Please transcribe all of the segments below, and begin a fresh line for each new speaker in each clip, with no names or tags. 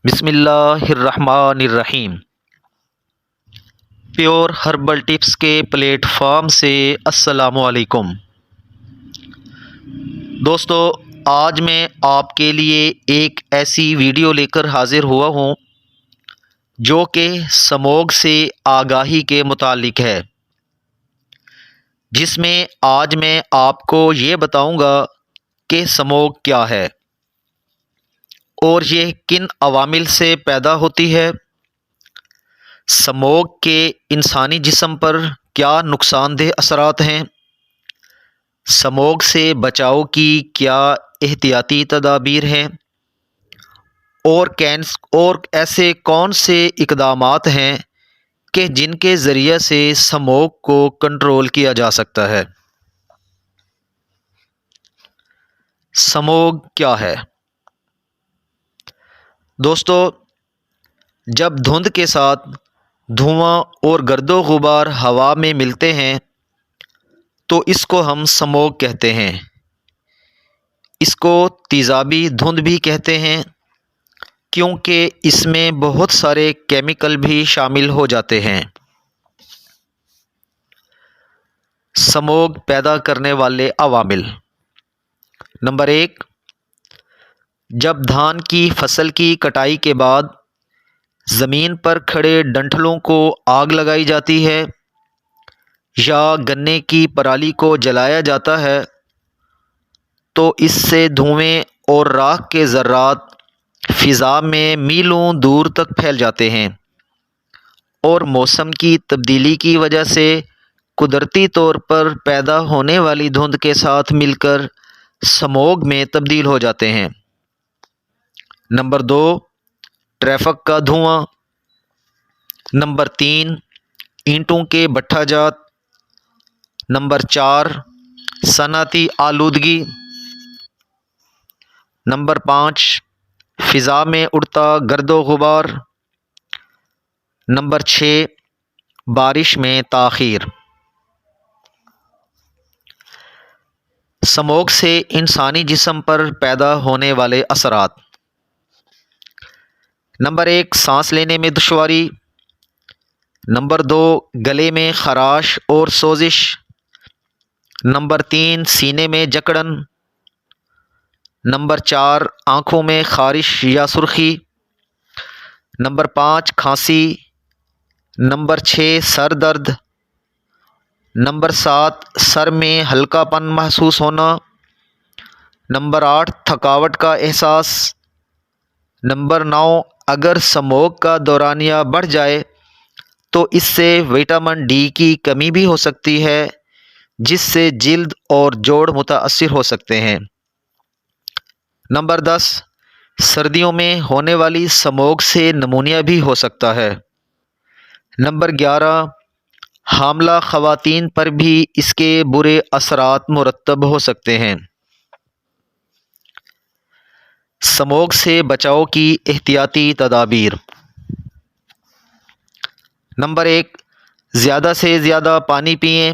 بسم اللہ الرحمن الرحیم۔ پیور ہربل ٹپس کے پلیٹ فارم سے السلام علیکم دوستو، آج میں آپ کے لیے ایک ایسی ویڈیو لے کر حاضر ہوا ہوں جو کہ سموگ سے آگاہی کے متعلق ہے، جس میں آج میں آپ کو یہ بتاؤں گا کہ سموگ کیا ہے اور یہ کن عوامل سے پیدا ہوتی ہے، سموگ کے انسانی جسم پر کیا نقصان دہ اثرات ہیں، سموگ سے بچاؤ کی کیا احتیاطی تدابیر ہیں، اور ایسے کون سے اقدامات ہیں کہ جن کے ذریعے سے سموگ کو کنٹرول کیا جا سکتا ہے۔ سموگ کیا ہے؟ دوستو، جب دھند کے ساتھ دھواں اور گرد و غبار ہوا میں ملتے ہیں تو اس کو ہم سموگ کہتے ہیں۔ اس کو تیزابی دھند بھی کہتے ہیں کیونکہ اس میں بہت سارے کیمیکل بھی شامل ہو جاتے ہیں۔ سموگ پیدا کرنے والے عوامل: نمبر 1، جب دھان کی فصل کی کٹائی کے بعد زمین پر کھڑے ڈنٹھلوں کو آگ لگائی جاتی ہے یا گنے کی پرالی کو جلایا جاتا ہے تو اس سے دھوئیں اور راکھ کے ذرات فضا میں میلوں دور تک پھیل جاتے ہیں اور موسم کی تبدیلی کی وجہ سے قدرتی طور پر پیدا ہونے والی دھند کے ساتھ مل کر سموگ میں تبدیل ہو جاتے ہیں۔ نمبر 2، ٹریفک کا دھواں۔ نمبر 3، اینٹوں کے بھٹا جات۔ نمبر 4، صنعتی آلودگی۔ نمبر 5، فضا میں اڑتا گرد و غبار۔ نمبر 6، بارش میں تاخیر۔ سموگ سے انسانی جسم پر پیدا ہونے والے اثرات: نمبر 1، سانس لینے میں دشواری۔ نمبر 2، گلے میں خراش اور سوزش۔ نمبر 3، سینے میں جکڑن۔ نمبر 4، آنکھوں میں خارش یا سرخی۔ نمبر 5، کھانسی۔ نمبر 6، سر درد۔ نمبر 7، سر میں ہلکا پن محسوس ہونا۔ نمبر 8، تھکاوٹ کا احساس۔ نمبر 9، اگر سموگ کا دورانیہ بڑھ جائے تو اس سے وٹامن ڈی کی کمی بھی ہو سکتی ہے جس سے جلد اور جوڑ متاثر ہو سکتے ہیں۔ نمبر 10، سردیوں میں ہونے والی سموگ سے نمونیا بھی ہو سکتا ہے۔ نمبر 11، حاملہ خواتین پر بھی اس کے برے اثرات مرتب ہو سکتے ہیں۔ سموگ سے بچاؤ کی احتیاطی تدابیر: نمبر 1، زیادہ سے زیادہ پانی پئیں۔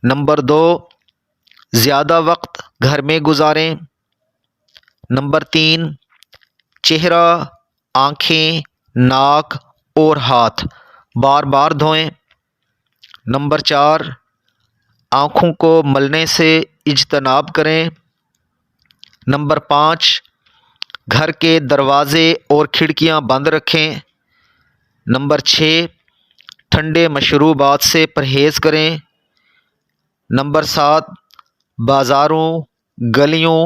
نمبر 2، زیادہ وقت گھر میں گزاریں۔ نمبر 3، چہرہ، آنکھیں، ناک اور ہاتھ بار بار دھوئیں۔ نمبر 4، آنکھوں کو ملنے سے اجتناب کریں۔ نمبر 5، گھر کے دروازے اور کھڑکیاں بند رکھیں۔ نمبر 6، ٹھنڈے مشروبات سے پرہیز کریں۔ نمبر 7، بازاروں، گلیوں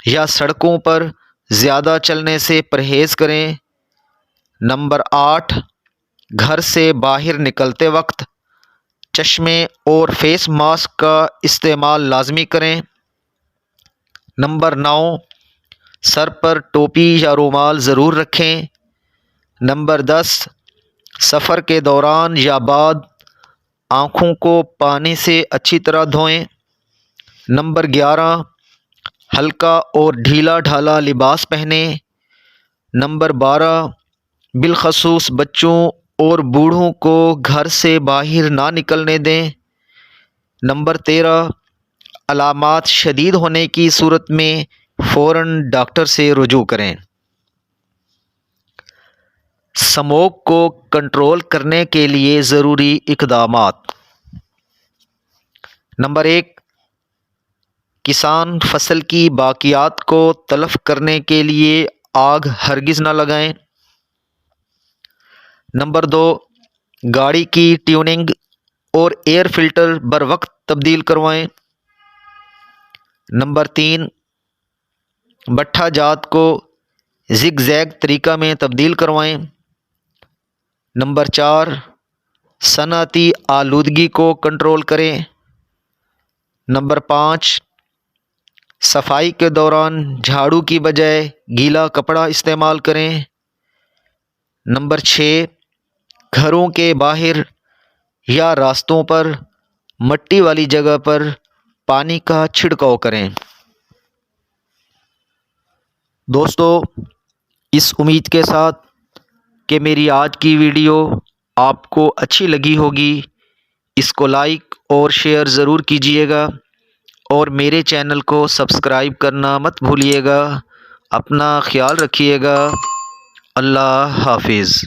یا سڑکوں پر زیادہ چلنے سے پرہیز کریں۔ نمبر 8، گھر سے باہر نکلتے وقت چشمے اور فیس ماسک کا استعمال لازمی کریں۔ نمبر 9، سر پر ٹوپی یا رومال ضرور رکھیں۔ نمبر 10، سفر کے دوران یا بعد آنکھوں کو پانی سے اچھی طرح دھوئیں۔ نمبر 11، ہلکا اور ڈھیلا ڈھالا لباس پہنیں۔ نمبر 12، بالخصوص بچوں اور بوڑھوں کو گھر سے باہر نہ نکلنے دیں۔ نمبر 13، علامات شدید ہونے کی صورت میں فوراً ڈاکٹر سے رجوع کریں۔ اسموگ کو کنٹرول کرنے کے لیے ضروری اقدامات۔ نمبر 1، کسان فصل کی باقیات کو تلف کرنے کے لیے آگ ہرگز نہ لگائیں۔ نمبر 2، گاڑی کی ٹیوننگ اور ایئر فلٹر بر وقت تبدیل کروائیں۔ نمبر 3، بٹھا جات کو زگ زیگ طریقہ میں تبدیل کروائیں۔ نمبر 4، صنعتی آلودگی کو کنٹرول کریں۔ نمبر 5، صفائی کے دوران جھاڑو کی بجائے گیلا کپڑا استعمال کریں۔ نمبر 6، گھروں کے باہر یا راستوں پر مٹی والی جگہ پر پانی کا چھڑکاؤ کریں۔ دوستو، اس امید کے ساتھ کہ میری آج کی ویڈیو آپ کو اچھی لگی ہوگی، اس کو لائک اور شیئر ضرور کیجیے گا اور میرے چینل کو سبسکرائب کرنا مت بھولیے گا۔ اپنا خیال رکھیے گا۔ اللہ حافظ۔